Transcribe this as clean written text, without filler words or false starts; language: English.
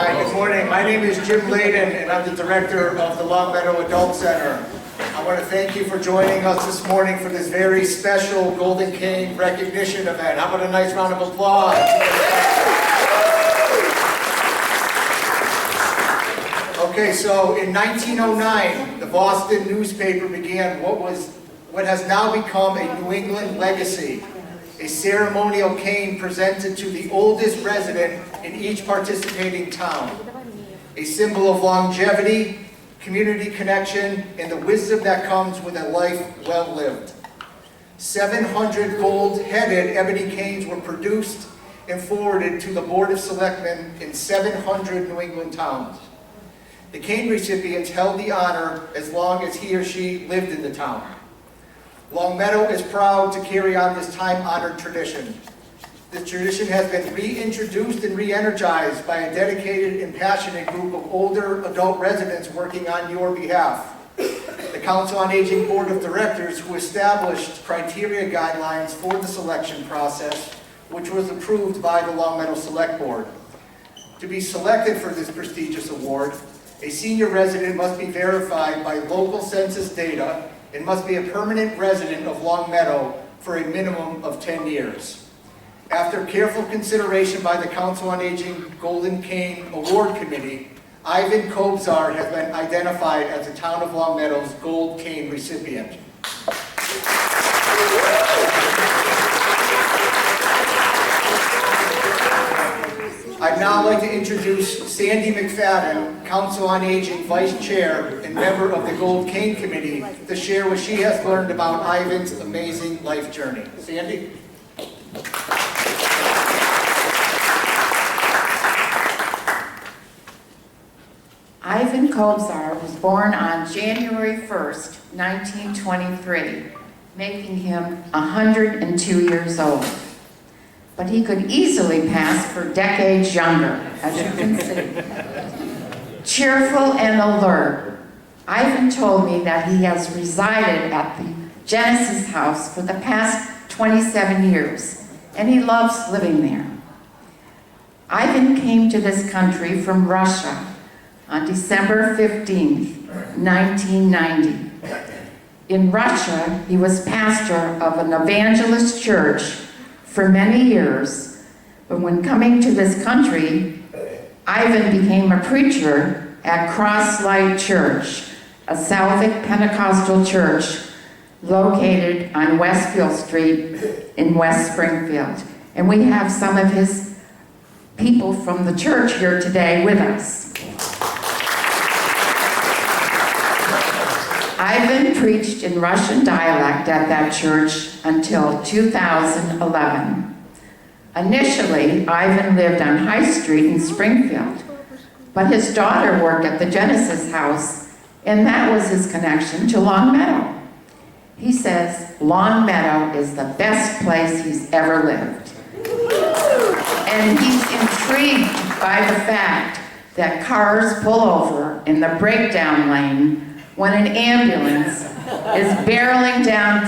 Hi, good morning. My name is Jim Layden, and I'm the director of the Longmeadow Adult Center. I want to thank you for joining us this morning for this very special Golden Cane recognition event. How about a nice round of applause? Okay, so in 1909, the Boston newspaper began what has now become a New England legacy, a ceremonial cane presented to the oldest resident in each participating town, a symbol of longevity, community connection, and the wisdom that comes with a life well lived. 700 gold-headed ebony canes were produced and forwarded to the Board of Selectmen in 700 New England towns. The cane recipients held the honor as long as he or she lived in the town. Longmeadow is proud to carry on this time-honored tradition. This tradition has been reintroduced and re-energized by a dedicated and passionate group of older adult residents working on your behalf. The Council on Aging Board of Directors, who established criteria guidelines for the selection process, which was approved by the Longmeadow Select Board. To be selected for this prestigious award, a senior resident must be verified by local census data and must be a permanent resident of Longmeadow for a minimum of 10 years. After careful consideration by the Council on Aging Golden Cane Award Committee, Ivan Kobzar has been identified as the Town of Longmeadow's Gold Cane recipient. I'd now like to introduce Sandy McFadden, Council on Aging Vice Chair and member of the Gold Cane Committee, to share what she has learned about Ivan's amazing life journey. Sandy? Ivan Kobzar was born on January 1st, 1923, making him 102 years old. But he could easily pass for decades younger, as you can see. Cheerful and alert, Ivan told me that he has resided at the Genesis house for the past 27 years, and he loves living there. Ivan came to this country from Russia on December 15th, 1990. In Russia, he was pastor of an evangelist church for many years, but when coming to this country, Ivan became a preacher at Cross Light Church, a Salvic Pentecostal church located on Westfield Street in West Springfield. And we have some of his people from the church here today with us. Ivan preached in Russian dialect at that church until 2011. Initially, Ivan lived on High Street in Springfield, but his daughter worked at the Genesis house, and that was his connection to Longmeadow. He says Longmeadow is the best place he's ever lived. And he's intrigued by the fact that cars pull over in the breakdown lane when an ambulance is barreling down